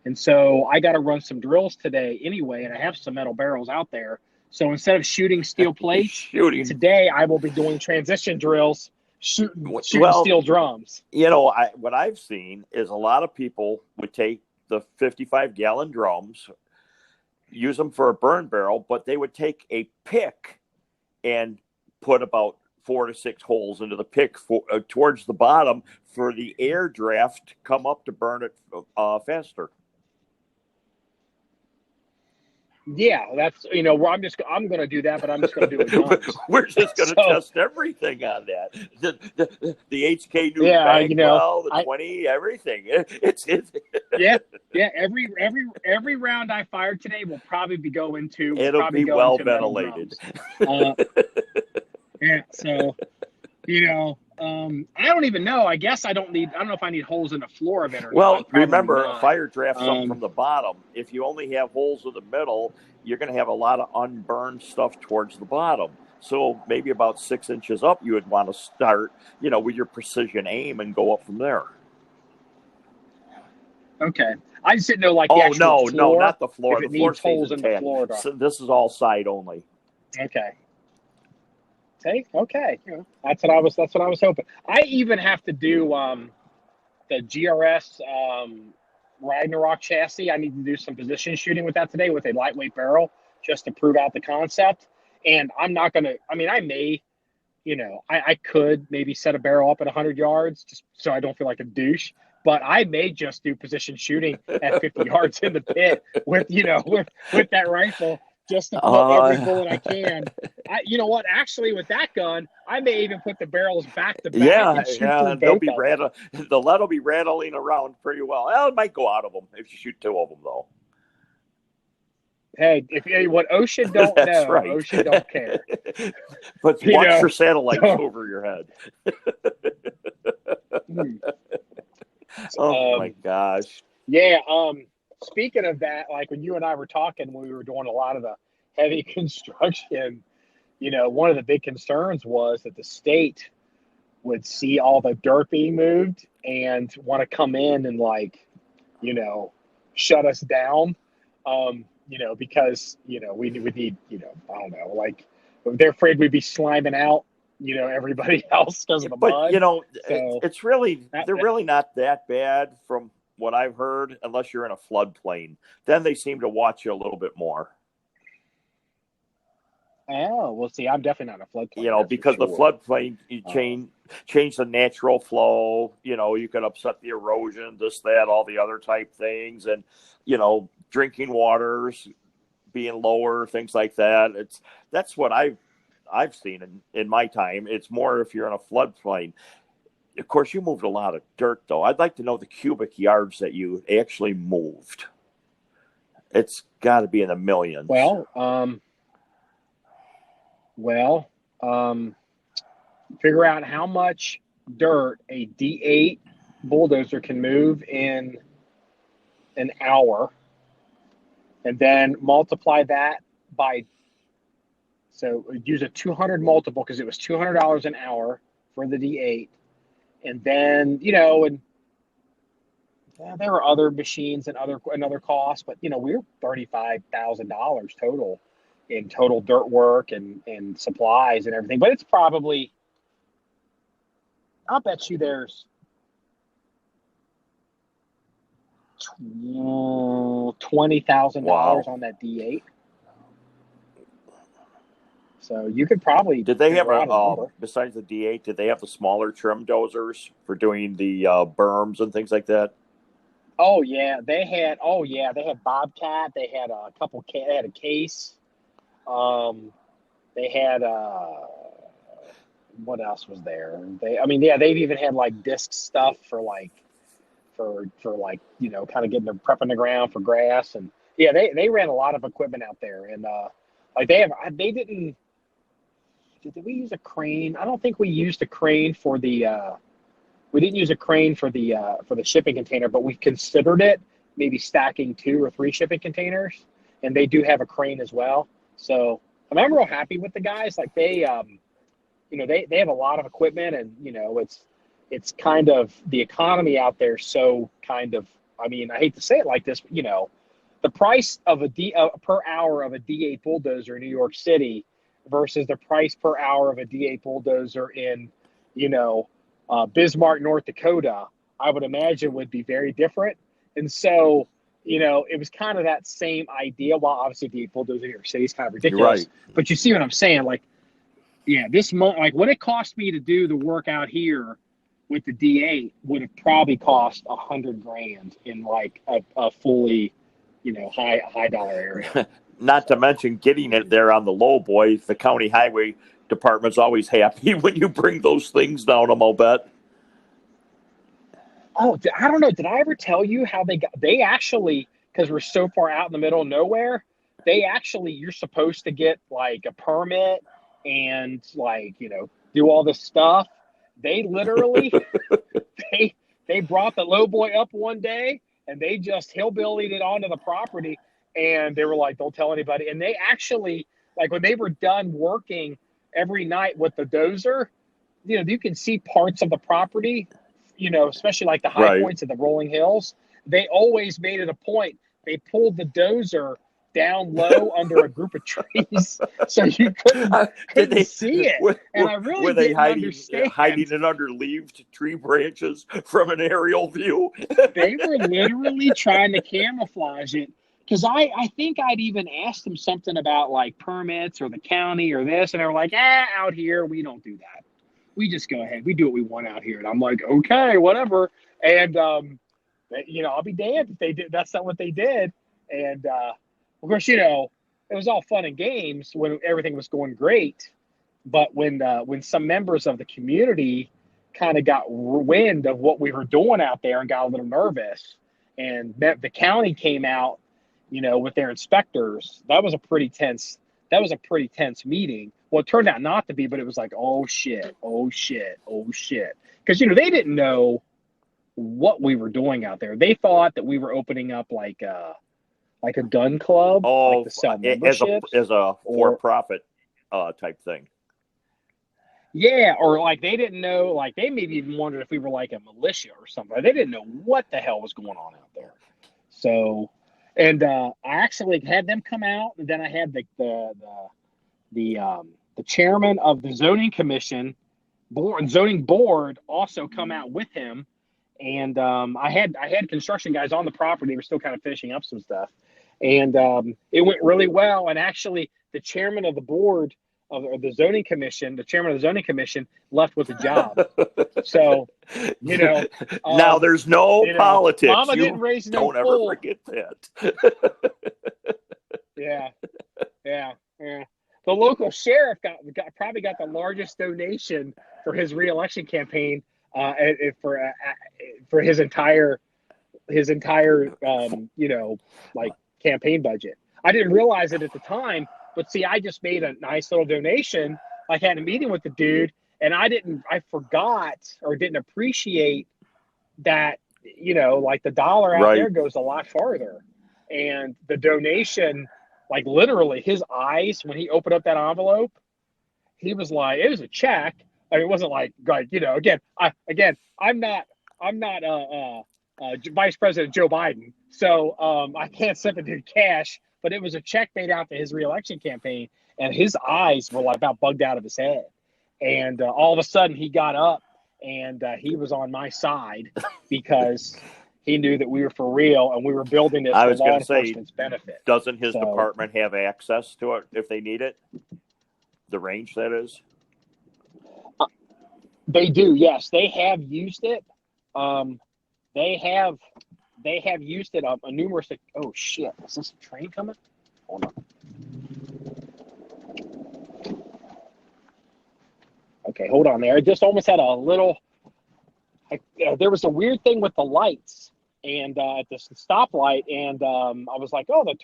And so I got to run some drills today anyway, and I have some metal barrels out there. So instead of shooting steel plates, today I will be doing transition drills, shooting steel drums. What I've seen is a lot of people would take the 55-gallon drums, use them for a burn barrel, but they would take a pick and put about 4 to 6 holes into the pick towards the bottom for the air draft to come up to burn it faster. Yeah, that's where I'm going to do that, but I'm just going to do it drums. We're just going to test everything on that. The HK new bag, the 20, everything. It's yeah. Every round I fired today will probably be going to. It'll be well ventilated. Yeah, so I don't even know. I guess I don't know if I need holes in the floor of it or not. Well, remember, a fire draft something from the bottom. If you only have holes in the middle, you're going to have a lot of unburned stuff towards the bottom. So maybe about 6 inches up, you would want to start, with your precision aim and go up from there. Okay. I just didn't know the actual floor. No, not the floor. If it the floor needs holes in the floor. So this is all side only. Okay. Okay. That's what I was hoping. I even have to do the GRS Ragnarok chassis. I need to do some position shooting with that today with a lightweight barrel just to prove out the concept. And I'm not going to, I may, I could maybe set a barrel up at 100 yards just so I don't feel like a douche. But I may just do position shooting at 50 yards in the pit with that rifle. just to put every bullet I can. You know what? Actually, with that gun, I may even put the barrels back to back and shoot through they'll both be of them. the lead will be rattling around pretty well. Well, it might go out of them if you shoot two of them, though. Hey, what Ocean don't That's know, right. Ocean don't care. But watch your satellites over your head. Oh my gosh. Yeah. Speaking of that, like when you and I were talking, when we were doing a lot of the heavy construction, you know, one of the big concerns was that the state would see all the dirt being moved and want to come in and, like, you know, shut us down. You know, because, you know, we need, you know, I don't know, like they're afraid we'd be sliming out, you know, everybody else because of the mud. But, you know, So it's really, they're really not that bad from what I've heard, unless you're in a floodplain. Then they seem to watch you a little bit more. Oh, well, see, I'm definitely not a floodplain. You know, because the floodplain, you change the natural flow. You know, you could upset the erosion, this, that, all the other type things. And, you know, drinking waters being lower, things like that. That's what I've seen in my time. It's more if you're in a floodplain. Of course, you moved a lot of dirt, though. I'd like to know the cubic yards that you actually moved. It's got to be in the millions. Figure out how much dirt a D8 bulldozer can move in an hour, and then multiply that by, so use a 200 multiple because it was $200 an hour for the D8. And then, you know, and there were other machines and another costs, but, you know, we were $35,000 total in total dirt work and supplies and everything. But it's probably, I'll bet you there's $20,000 on that D8. So you could probably. Did they have besides the D8? Did they have the smaller trim dozers for doing the berms and things like that? Oh yeah, they had Bobcat. They had a couple. They had a Case. They had what else was there? They've even had like disc stuff for like, you know, kind of getting them prepping the ground for grass. And yeah, they ran a lot of equipment out there. And like did we use a crane? I don't think we used a crane for the we didn't use a crane for the shipping container, but we considered it, maybe stacking 2 or 3 shipping containers, and they do have a crane as well. So I'm real happy with the guys. Like they you know, they have a lot of equipment, and you know, it's kind of the economy out there. So kind of, I mean, I hate to say it like this, but you know, the price of per hour of a D8 bulldozer in New York City versus the price per hour of a D8 bulldozer in, you know, Bismarck, North Dakota, I would imagine would be very different. And so, you know, it was kind of that same idea. While obviously D8 bulldozer in New York City is kind of ridiculous, right. But you see what I'm saying? Like, yeah, this month, like what it cost me to do the work out here with the D8 would have probably cost $100,000 in like a fully, you know, high dollar area. Not to mention getting it there on the low, boy. The county highway department's always happy when you bring those things down them, I'll bet. Oh, I don't know. Did I ever tell you how they actually, because we're so far out in the middle of nowhere, you're supposed to get like a permit and like, you know, do all this stuff. They literally, they brought the low boy up one day and they just hillbillied it onto the property. And they were like, don't tell anybody. And they actually, like when they were done working every night with the dozer, you know, you can see parts of the property, you know, especially like the high points of the rolling hills. They always made it a point. They pulled the dozer down low under a group of trees so you couldn't see it. And I really didn't understand. Hiding it under leaved tree branches from an aerial view. They were literally trying to camouflage it. Because I think I'd even asked them something about like permits or the county or this, and they were like, out here, we don't do that. We just go ahead. We do what we want out here. And I'm like, okay, whatever. And, you know, I'll be damned if they did. That's not what they did. And, of course, you know, fun and games when everything was going great. But when some members of the community kind of got wind of what we were doing out there and got a little nervous, and the county came out, with their inspectors, that was a pretty tense meeting. Well, it turned out not to be, but it was like, oh shit, because they didn't know what we were doing out there. They thought that we were opening up like a gun club, like to sell memberships, as a for-profit type thing. Yeah, or like they didn't know, like they maybe even wondered if we were like a militia or something. They didn't know what the hell was going on out there. So, and I actually had them come out, and then I had the chairman of the zoning board also come out with him, and I had construction guys on the property. They were still kind of finishing up some stuff, and it went really well. And actually, the chairman of the board of the zoning commission, the chairman of the zoning commission, left with a job. So, now there's no politics. Mama didn't raise no Don't ever forget that. Yeah. The local sheriff probably got the largest donation for his reelection campaign for his entire like campaign budget. I didn't realize it at the time. But see, I just made a nice little donation. I had a meeting with the dude, and I forgot or didn't appreciate that, like the dollar out there goes a lot farther. And the donation, like literally his eyes, when he opened up that envelope, he was like, it was a check. I mean, it wasn't like, I'm not Vice President Joe Biden. So I can't send the dude cash. But it was a check made out to his reelection campaign, and his eyes were like about bugged out of his head. And all of a sudden, he got up, and he was on my side because he knew that we were for real, and we were building this for law enforcement's benefit. Doesn't his department have access to it if they need it? The range, that is? They do, yes. They have used it. They have used it on numerous. Oh shit! Is this a train coming? Hold on. Okay, hold on there. I just almost had a little. There was a weird thing with the lights and at the stoplight, and I was like, "Oh, the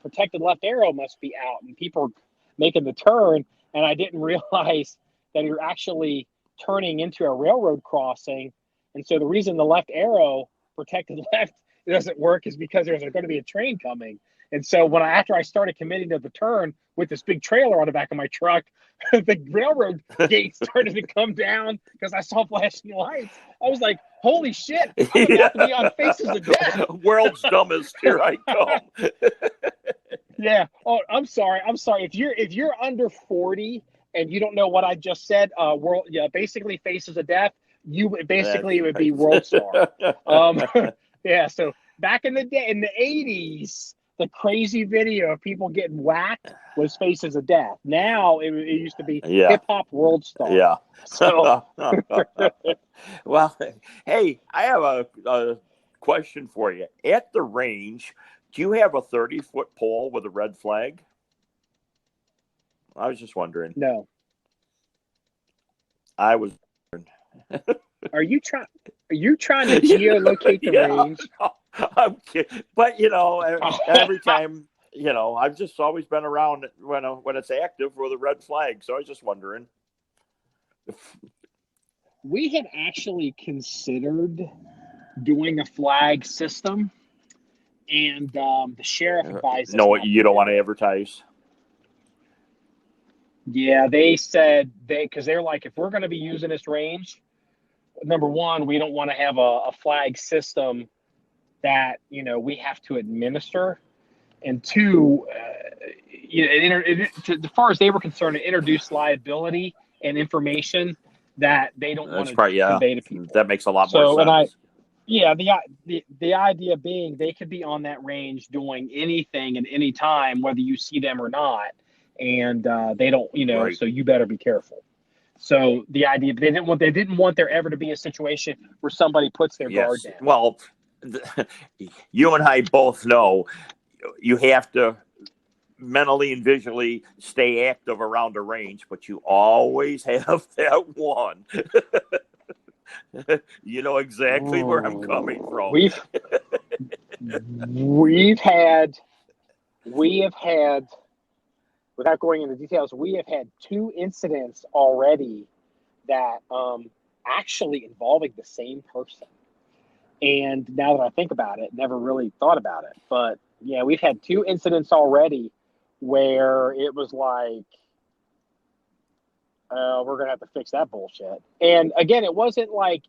protected left arrow must be out," and people are making the turn, and I didn't realize that you're actually turning into a railroad crossing, and so the reason the left arrow protected left doesn't work is because there's going to be a train coming. And so after I started committing to the turn with this big trailer on the back of my truck, the railroad gate started to come down because I saw flashing lights. I was like, holy shit, I'm going to have to be on Faces of Death. World's dumbest, here I come. Yeah. Oh, I'm sorry. If you're under 40 and you don't know what I just said, basically Faces of Death, it would be World Star. Yeah, so back in the day, in the 80s, the crazy video of people getting whacked was Faces of Death. Now it used to be Hip Hop World Star. Yeah. So, well, hey, I have a question for you. At the range, do you have a 30-foot pole with a red flag? I was just wondering. No. I was. Are you trying to geolocate the range? I'm kidding. But every time, I've just always been around when it's active with a red flag. So I was just wondering. We had actually considered doing a flag system, and the sheriff advised us. No, you don't want to advertise. Yeah, they said because they're like, if we're going to be using this range, number one, we don't want to have a flag system that we have to administer, and two, as far as they were concerned, it introduced liability and information that they don't want to convey to people. That makes a lot more sense. The idea being they could be on that range doing anything at any time, whether you see them or not. And they don't, so you better be careful. So the idea, they didn't want there ever to be a situation where somebody puts their guard down. Well, you and I both know you have to mentally and visually stay active around a range, but you always have that one. You know exactly where I'm coming from. We have had, without going into details, we have had 2 incidents already that actually involving the same person. And now that I think about it, never really thought about it. But yeah, we've had 2 incidents already where it was like, we're going to have to fix that bullshit. And again, it wasn't like,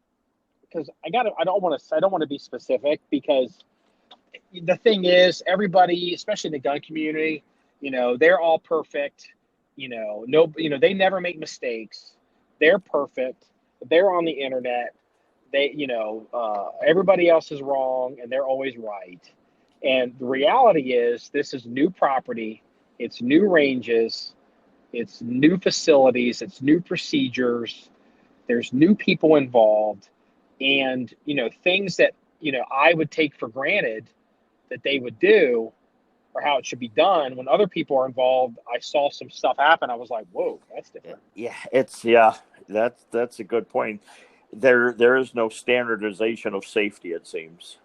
because I don't want to be specific, because the thing is, everybody, especially in the gun community, they're all perfect. They never make mistakes. They're perfect. They're on the internet. Everybody else is wrong and they're always right. And the reality is, this is new property. It's new ranges. It's new facilities. It's new procedures. There's new people involved. And, things that, I would take for granted that they would do, or how it should be done, when other people are involved, I saw some stuff happen. I was like, whoa, that's different. Yeah, that's a good point. There is no standardization of safety, it seems.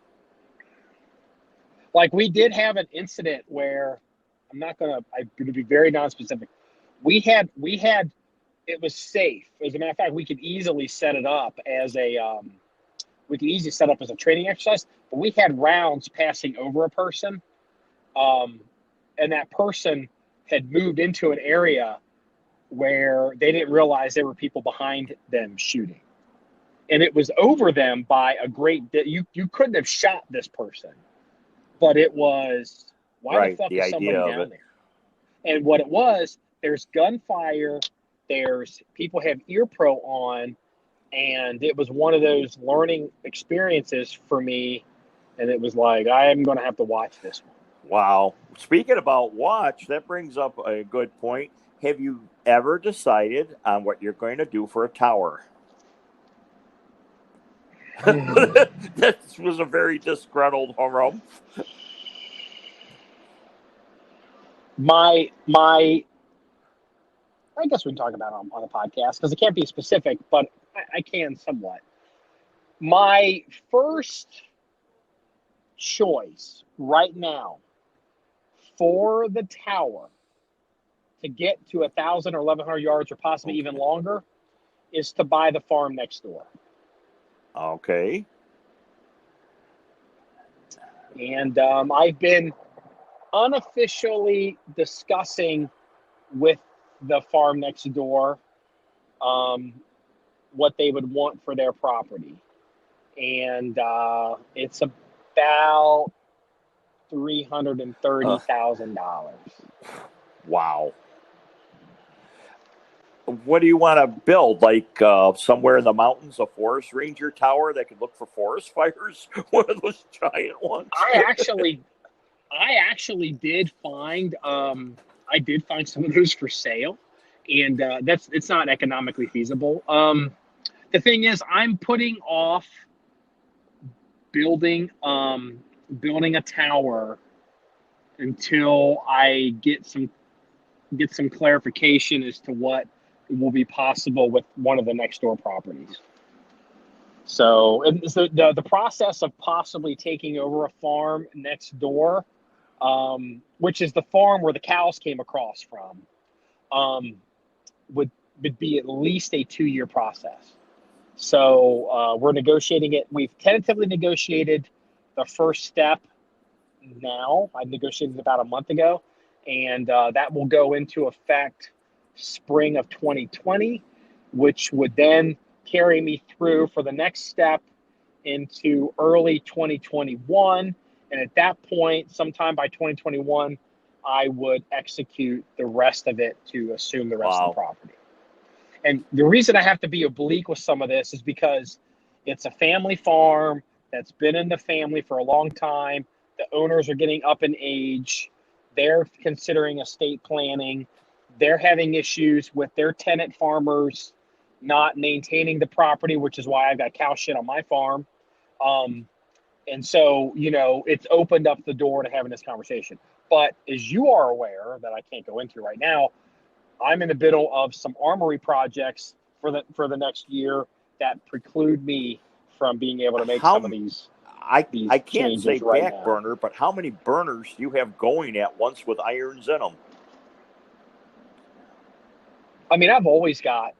Like, we did have an incident where I'm going to be very non-specific. We had, it was safe. As a matter of fact, we could easily set it up as a training exercise, but we had rounds passing over a person. And that person had moved into an area where they didn't realize there were people behind them shooting. And it was over them by a great bit. You couldn't have shot this person, but it was, why the fuck is somebody down there? And what it was, there's gunfire, there's people have ear pro on, and it was one of those learning experiences for me. And it was like, I am going to have to watch this one. Wow. Speaking about watch, that brings up a good point. Have you ever decided on what you're going to do for a tower? That was a very disgruntled harumph. I guess we can talk about it on the podcast, because it can't be specific, but I can somewhat. My first choice right now for the tower to get to 1,000 or 1,100 yards, or possibly even longer, is to buy the farm next door. Okay. And I've been unofficially discussing with the farm next door what they would want for their property. And it's about $330,000. Wow. What do you want to build? Like somewhere in the mountains, a forest ranger tower that could look for forest fires? One of those giant ones? I actually did find some of those for sale, and it's not economically feasible. The thing is, I'm putting off building a tower until I get some clarification as to what will be possible with one of the next door properties. So the process of possibly taking over a farm next door, which is the farm where the cows came across from, would be at least a 2-year process. So we're negotiating it. We've tentatively negotiated the first step now. I negotiated about a month ago, and that will go into effect spring of 2020, which would then carry me through for the next step into early 2021. And at that point, sometime by 2021, I would execute the rest of it to assume the rest of the property. And the reason I have to be oblique with some of this is because it's a family farm that's been in the family for a long time. The owners are getting up in age. They're considering estate planning. They're having issues with their tenant farmers not maintaining the property, which is why I've got cow shit on my farm. And so, it's opened up the door to having this conversation. But as you are aware, that I can't go into right now, I'm in the middle of some armory projects for the next year that preclude me from being able to make some of these I can't say right back now. burner, but how many burners do you have going at once with irons in them? I mean, I've always got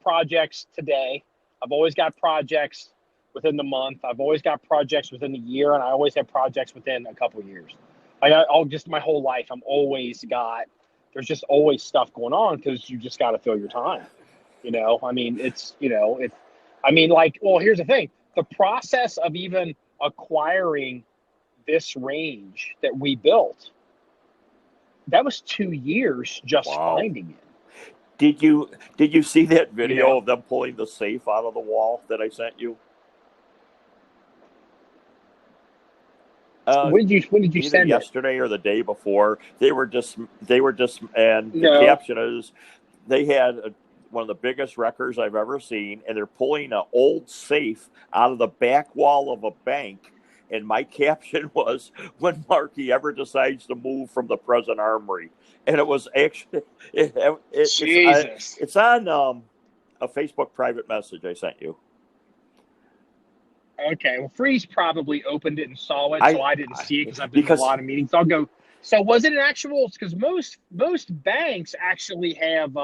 projects today. I've always got projects within the month. I've always got projects within the year, and I always have projects within a couple of years. I'll just my whole life, there's just always stuff going on because you just got to fill your time. I mean, well, here's the thing. The process of even acquiring this range that we built, that was 2 years just finding it. Did you see that video of them pulling the safe out of the wall that I sent you? When did you send yesterday or the day before? They were just, and No. The caption is, they had one of the biggest wreckers I've ever seen, and they're pulling an old safe out of the back wall of a bank. And my caption was, when Marky ever decides to move from the present armory. And it was actually, it's on a Facebook private message I sent you. Okay, well, Freeze probably opened it and saw it, so I didn't see it because I've been in a lot of meetings. I'll go. So was it an actual? Because most banks actually have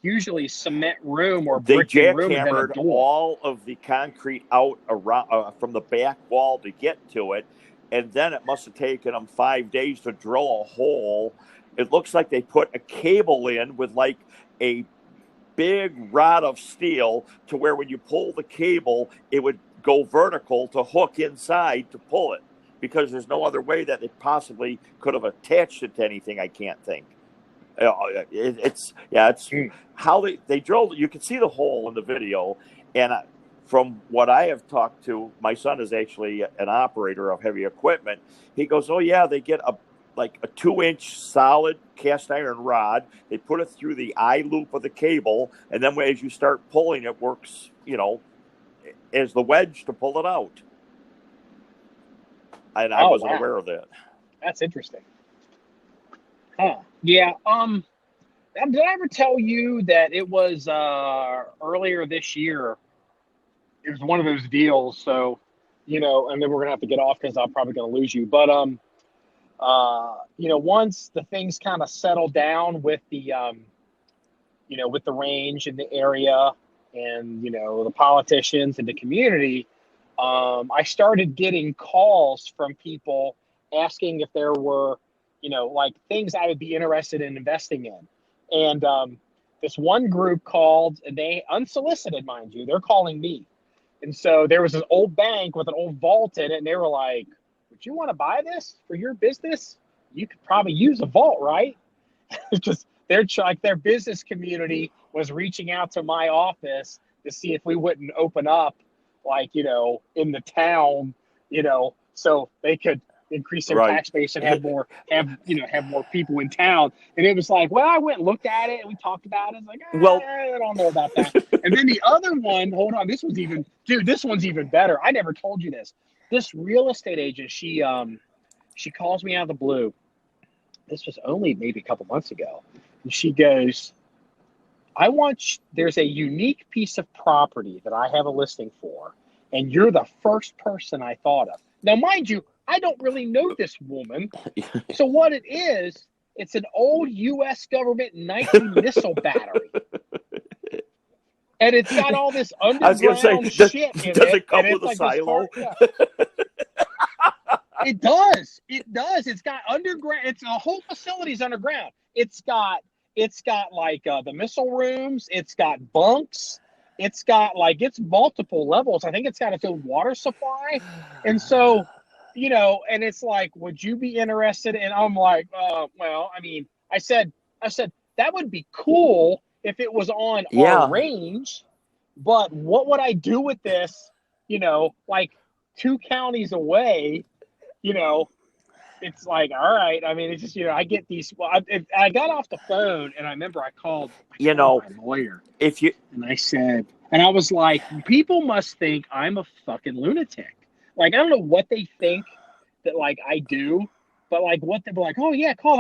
usually cement room or brick room. They jackhammered all of the concrete out around from the back wall to get to it, and then it must have taken them 5 days to drill a hole. It looks like they put a cable in with like a big rod of steel to where when you pull the cable, it would go vertical to hook inside to pull it, because there's no other way that they possibly could have attached it to anything. I can't think. It's how they drilled it. You can see the hole in the video, and from what I have talked to, my son is actually an operator of heavy equipment. He goes, "Oh yeah, they get a 2-inch solid cast iron rod. They put it through the eye loop of the cable, and then as you start pulling, it works, as the wedge to pull it out." And I wasn't aware of that. That's interesting. Huh. Yeah. Did I ever tell you that it was earlier this year? It was one of those deals. So, and then we're gonna have to get off because I'm probably gonna lose you. But once the things kind of settled down with the with the range in the area and the politicians and the community, I started getting calls from people asking if there were things I would be interested in investing in. And this one group called, and they unsolicited, mind you, they're calling me. And so there was an old bank with an old vault in it, and they were like, "Would you want to buy this for your business? You could probably use a vault, right?" Just their business community was reaching out to my office to see if we wouldn't open up in the town, so they could increase their tax base and have more people in town. And it was like, well, I went and looked at it and we talked about it. It's like, I don't know about that. And then the other one, hold on, this one's even better. I never told you this. This real estate agent, she calls me out of the blue. This was only maybe a couple months ago. And she goes, there's a unique piece of property that I have a listing for, and you're the first person I thought of. Now, mind you, I don't really know this woman. So what it is, it's an old U.S. government Nike missile battery. And it's got all this underground shit in it. Does it come with a silo? It does. It's got underground. It's the whole facility's underground. It's got the missile rooms. It's got bunks. It's got it's multiple levels. I think it's got its own water supply. And so, and it's like, would you be interested? And I'm like, well, I mean, I said that would be cool if it was on our range, but what would I do with this? 2 counties away, it's like, all right. I mean, it's just, I get these. Well, I got off the phone and I remember I called my lawyer. And I said, and I was like, people must think I'm a fucking lunatic. I don't know what they think that I do, But like what they were like, oh yeah, call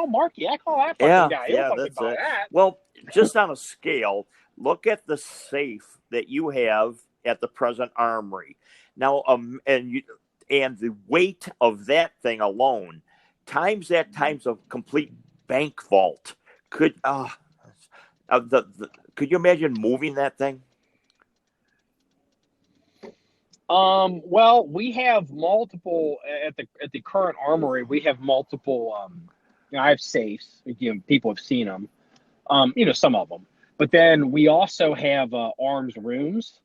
Marky, I call that fucking guy. He'll fucking buy that. Well, just on a scale, look at the safe that you have at the present armory. Now, and the weight of that thing alone, times that times a complete bank vault. Could you imagine moving that thing? Well, we have multiple at the current armory. We have multiple. I have safes. People have seen them. Some of them. But then we also have arms rooms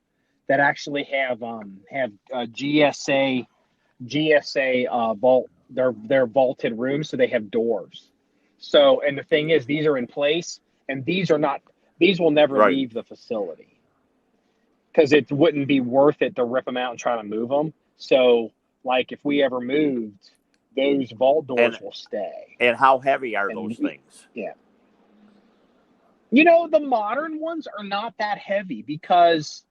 that actually have GSA vault. They're vaulted rooms, so they have doors. So, and the thing is, these are in place, and these will never leave the facility. Because it wouldn't be worth it to rip them out and try to move them. So, like, if we ever moved, those vault doors will stay. And how heavy are those things? Yeah. The modern ones are not that heavy because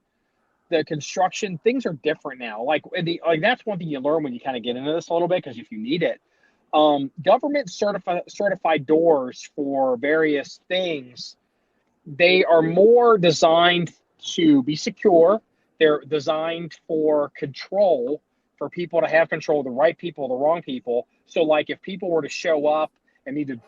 the construction, things are different now. Like that's one thing you learn when you kind of get into this a little bit, because if you need it. Government certified doors for various things, they are more designed to be secure. They're designed for control, for people to have control, the right people, the wrong people. So like if people were to show up and need to,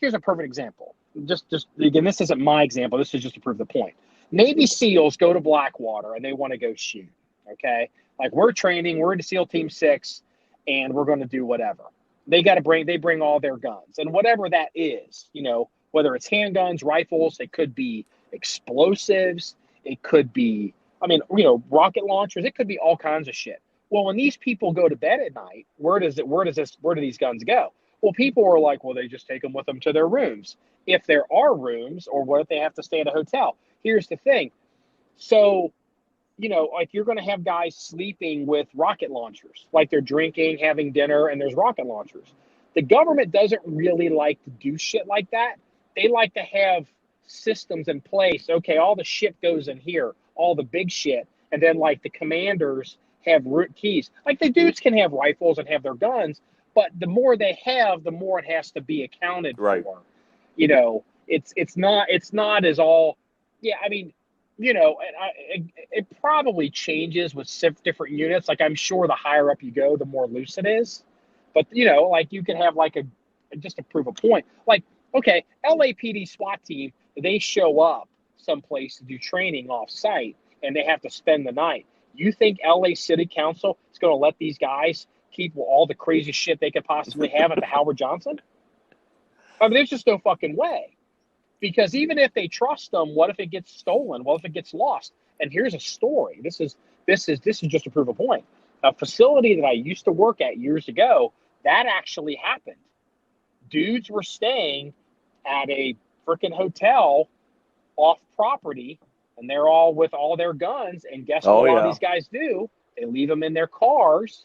here's a perfect example. Just again, this isn't my example. This is just to prove the point. Navy SEALs go to Blackwater and they want to go shoot. Okay. Like we're training, we're into SEAL Team 6 and we're going to do whatever. They bring all their guns and whatever that is, whether it's handguns, rifles, it could be explosives, it could be, rocket launchers, it could be all kinds of shit. Well, when these people go to bed at night, where do these guns go? Well, people are like, well, they just take them with them to their rooms. If there are rooms, or what if they have to stay at a hotel? Here's the thing. So, like you're going to have guys sleeping with rocket launchers, like they're drinking, having dinner, and there's rocket launchers. The government doesn't really like to do shit like that. They like to have systems in place. Okay, all the shit goes in here, all the big shit. And then like the commanders have root keys. Like the dudes can have rifles and have their guns, but the more they have, the more it has to be accounted for. It's not as all, it probably changes with different units. Like I'm sure the higher up you go, the more loose it is. But, like you can have just to prove a point. Like, okay, LAPD SWAT team, they show up someplace to do training off site and they have to spend the night. You think LA City Council is going to let these guys keep all the crazy shit they could possibly have at the Howard Johnson? There's just no fucking way. Because even if they trust them, what if it gets stolen? What if it gets lost? And here's a story. This is just to prove a point. A facility that I used to work at years ago, that actually happened. Dudes were staying at a freaking hotel off property, and they're all with all their guns. And guess what a lot of these guys do? They leave them in their cars.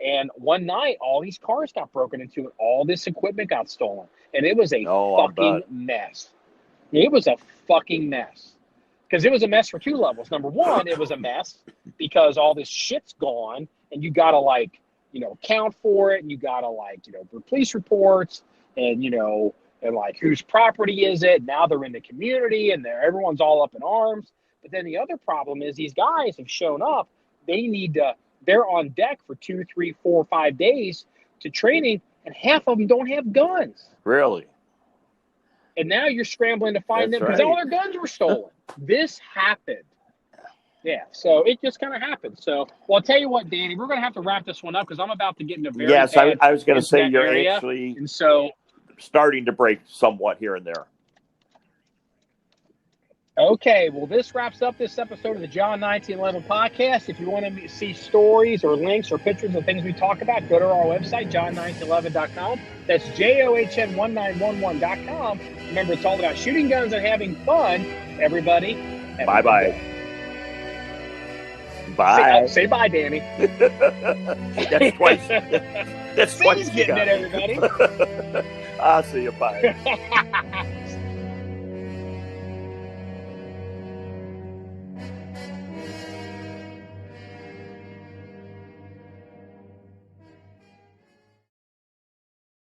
And one night, all these cars got broken into, and all this equipment got stolen. And it was a fucking mess. It was a fucking mess. Because it was a mess for two levels. Number one, it was a mess because all this shit's gone, and you got to, account for it, and you got to, police reports, and, and whose property is it? Now they're in the community, and everyone's all up in arms. But then the other problem is these guys have shown up. They're on deck for 2, 3, 4, 5 days to training, and half of them don't have guns. Really? And now you're scrambling to find them because all their guns were stolen. This happened. Yeah, so it just kind of happened. So, I'll tell you what, Danny, we're going to have to wrap this one up because I'm about to get into very bad I was going to say you're area, actually and so starting to break somewhat here and there. Okay, well, this wraps up this episode of the John 1911 podcast. If you want to see stories or links or pictures of things we talk about, go to our website, john1911.com. That's JOHN1911.com. Remember, it's all about shooting guns and having fun. Everybody, bye-bye. Bye. Say bye, Danny. That's twice. That's twice. Getting it, everybody. I'll see you. Bye.